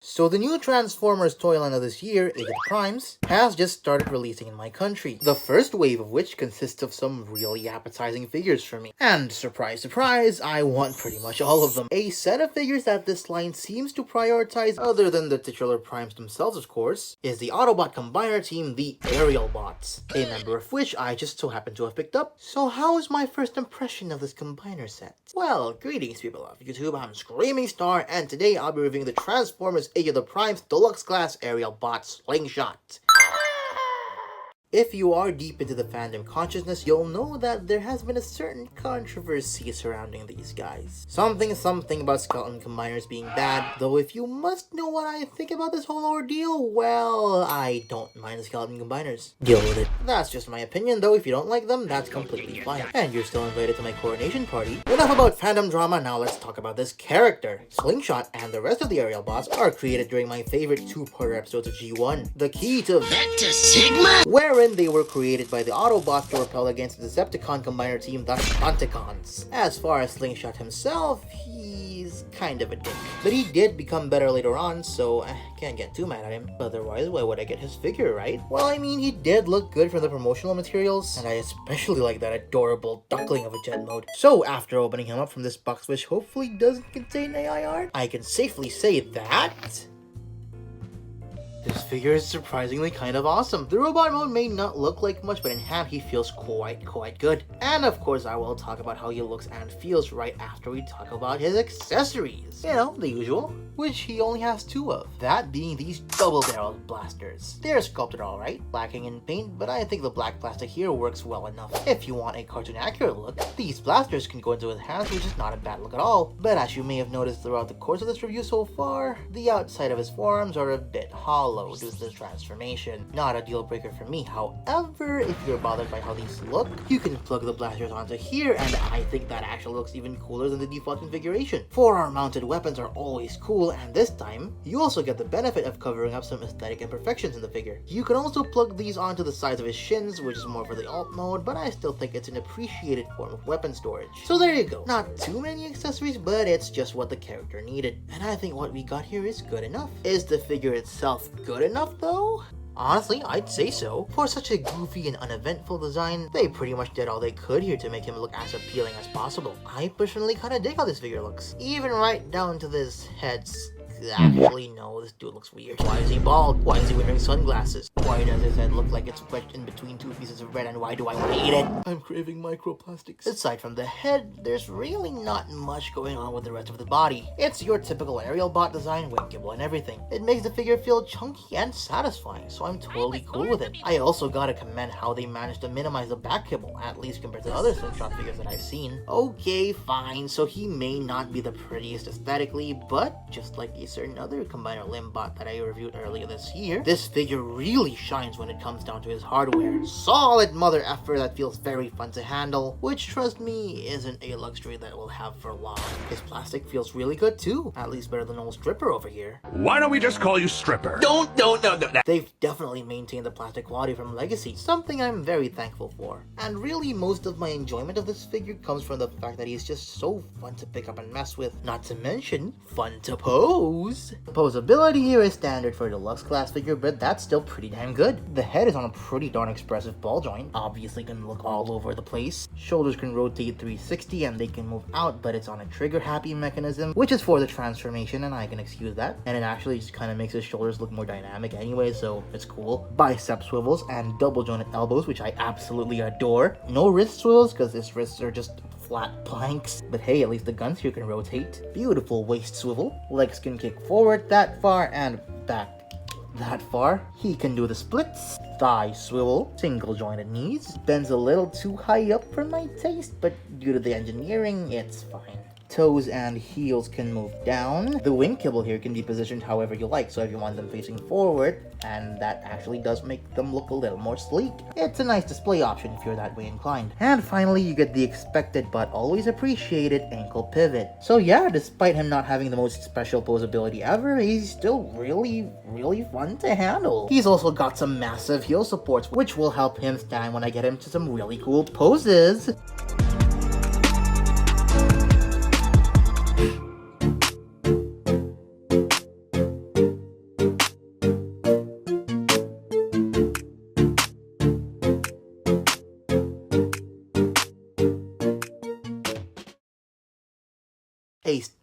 So the new Transformers toy line of this year, Age of the Primes, has just started releasing in my country. The first wave of which consists of some really appetizing figures for me. And surprise, surprise, I want pretty much all of them. A set of figures that this line seems to prioritize, other than the titular Primes themselves of course, is the Autobot Combiner team, the aerialbots. A member of which I just so happen to have picked up. So how is my first impression of this Combiner set? Well, greetings people of YouTube, I'm Screaming Star, and today I'll be reviewing the Transformers Age of the Primes Deluxe Class aerialbot SLINGSHOT. If you are deep into the fandom consciousness, you'll know that there has been a certain controversy surrounding these guys. Something about skeleton combiners being bad, though if you must know what I think about this whole ordeal, well, I don't mind the skeleton combiners. Deal with it. That's just my opinion, though if you don't like them, that's completely fine. And you're still invited to my coronation party. Enough about fandom drama, now let's talk about this character. SLINGSHOT and the rest of the aerialbots are created during my favorite two-parter episodes of G1, The Key to Vector Sigma, wherein they were created by the Autobots to repel against the Decepticon combiner team, the Stunticons. As far as SLINGSHOT himself, he's kind of a dick. But he did become better later on, so I can't get too mad at him. Otherwise, why would I get his figure, right? Well, I mean, he did look good from the promotional materials, and I especially like that adorable duckling of a jet mode. So, after opening him up from this box which hopefully doesn't contain AI art, I can safely say that this figure is surprisingly kind of awesome. The robot mode may not look like much, but in hand he feels quite good. And of course I will talk about how he looks and feels right after we talk about his accessories. You know, the usual, which he only has two of. That being these double-barreled blasters. They're sculpted alright, lacking in paint, but I think the black plastic here works well enough. If you want a cartoon-accurate look, these blasters can go into his hands, which is not a bad look at all. But as you may have noticed throughout the course of this review so far, the outside of his forearms are a bit hollow due to this transformation. Not a deal breaker for me. However, if you're bothered by how these look, you can plug the blasters onto here, and I think that actually looks even cooler than the default configuration. Forearm mounted weapons are always cool, and this time, you also get the benefit of covering up some aesthetic imperfections in the figure. You can also plug these onto the sides of his shins, which is more for the alt mode, but I still think it's an appreciated form of weapon storage. So there you go. Not too many accessories, but it's just what the character needed. And I think what we got here is good enough. Is the figure itself good enough though? Honestly, I'd say so. For such a goofy and uneventful design, they pretty much did all they could here to make him look as appealing as possible. I personally kinda dig how this figure looks. Even right down to this head. Actually, no, this dude looks weird. Why is he bald? Why is he wearing sunglasses? Why does his head look like it's wedged in between two pieces of bread, and why do I want to eat it? I'm craving microplastics. Aside from the head, there's really not much going on with the rest of the body. It's your typical aerialbot design, wing gibble and everything. It makes the figure feel chunky and satisfying, so I'm totally cool with it. I also gotta commend how they managed to minimize the back kibble, at least compared to other SLINGSHOT figures that I've seen. Okay, fine, so he may not be the prettiest aesthetically, but just like a certain other combiner limb bot that I reviewed earlier this year, this figure really shines when it comes down to his hardware. Solid mother effer that feels very fun to handle, which trust me isn't a luxury that we'll have for long. His plastic feels really good too, at least better than old Stripper over here. Why don't we just call you Stripper? No. They've definitely maintained the plastic quality from Legacy, something I'm very thankful for. And really most of my enjoyment of this figure comes from the fact that he's just so fun to pick up and mess with, not to mention fun to pose. The posability here is standard for a deluxe class figure, but that's still pretty damn good. The head is on a pretty darn expressive ball joint, obviously can look all over the place. Shoulders can rotate 360 and they can move out, but it's on a trigger happy mechanism, which is for the transformation, and I can excuse that. And it actually just kind of makes his shoulders look more dynamic anyway, so it's cool. Bicep swivels and double jointed elbows, which I absolutely adore. No wrist swivels, because his wrists are just flat planks, but hey, at least the guns here can rotate. Beautiful waist swivel. Legs can kick forward that far and back that far. He can do the splits. Thigh swivel. Single jointed knees. Bends a little too high up for my taste, but due to the engineering, it's fine. Toes and heels can move down. The wing kibble here can be positioned however you like, so if you want them facing forward, and that actually does make them look a little more sleek. It's a nice display option if you're that way inclined. And finally, you get the expected but always appreciated ankle pivot. So yeah, despite him not having the most special posability ever, he's still really fun to handle. He's also got some massive heel supports, which will help him stand when I get him to some really cool poses.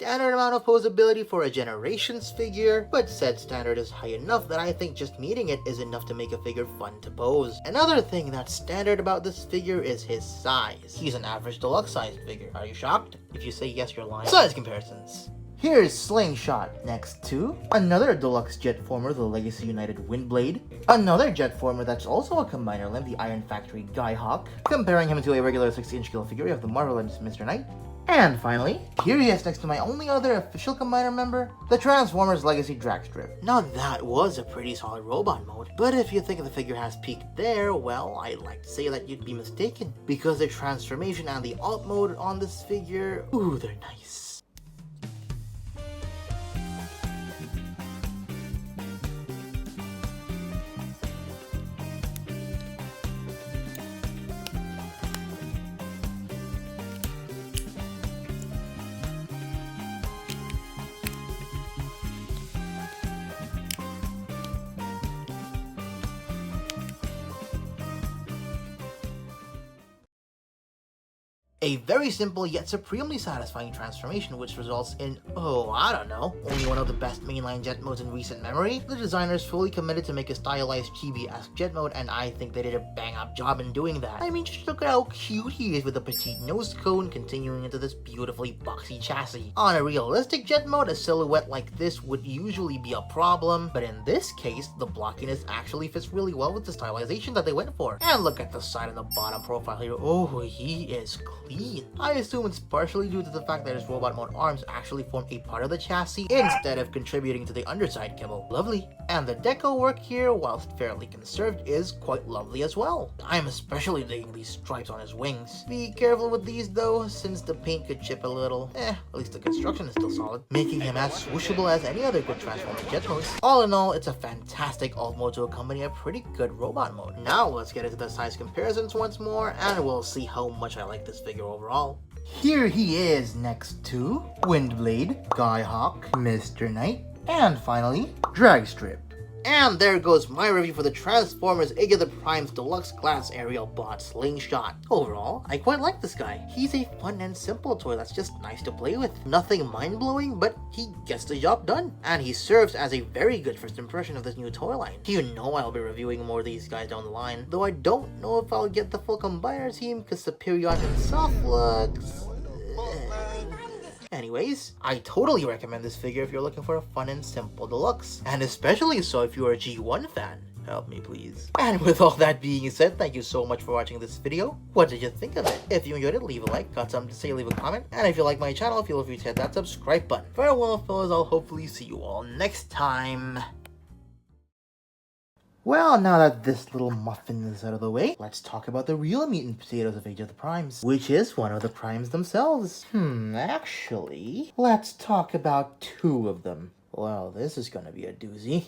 standard amount of posability for a Generations figure, but said standard is high enough that I think just meeting it is enough to make a figure fun to pose. Another thing that's standard about this figure is his size. He's an average deluxe sized figure. Are you shocked? If you say yes, you're lying. Size comparisons. Here's Slingshot. Next to another deluxe jet former, the Legacy United Windblade. Another jet former that's also a combiner limb, the Iron Factory Skyhawk. Comparing him to a regular 60-inch scale figure, we have the Marvel limbs Mr. Knight. And finally, here he is next to my only other official combiner member, the Transformers Legacy Dragstrip. Now that was a pretty solid robot mode, but if you think the figure has peaked there, well, I'd like to say that you'd be mistaken, because the transformation and the alt mode on this figure, ooh, they're nice. A very simple yet supremely satisfying transformation which results in, oh, I don't know, only one of the best mainline jet modes in recent memory. The designers fully committed to make a stylized chibi-esque jet mode, and I think they did a bang-up job in doing that. I mean, just look at how cute he is with a petite nose cone continuing into this beautifully boxy chassis. On a realistic jet mode, a silhouette like this would usually be a problem, but in this case, the blockiness actually fits really well with the stylization that they went for. And look at the side and the bottom profile here. Oh, he is clean. I assume it's partially due to the fact that his robot mode arms actually form a part of the chassis instead of contributing to the underside kibble. Lovely. And the deco work here, whilst fairly conserved, is quite lovely as well. I'm especially digging these stripes on his wings. Be careful with these though, since the paint could chip a little. At least the construction is still solid, making him as swooshable as any other good Transformers jet modes. All in all, it's a fantastic alt mode to accompany a pretty good robot mode. Now let's get into the size comparisons once more, and we'll see how much I like this figure overall. Here he is next to Windblade, Skyhawk, Mr. Knight, and finally, Dragstrip. And there goes my review for the Transformers Age of the Primes Deluxe Class aerialbot Slingshot. Overall, I quite like this guy. He's a fun and simple toy that's just nice to play with. Nothing mind-blowing, but he gets the job done. And he serves as a very good first impression of this new toy line. You know I'll be reviewing more of these guys down the line, though I don't know if I'll get the full combiner team because Superion himself looks... Anyways, I totally recommend this figure if you're looking for a fun and simple deluxe, and especially so if you're a G1 fan. Help me please. And with all that being said, thank you so much for watching this video. What did you think of it? If you enjoyed it, leave a like, got something to say, leave a comment, and if you like my channel, feel free to hit that subscribe button. Farewell fellas, I'll hopefully see you all next time. Well, now that this little muffin is out of the way, let's talk about the real meat and potatoes of Age of the Primes, which is one of the Primes themselves. Actually, let's talk about two of them. Well, this is gonna be a doozy.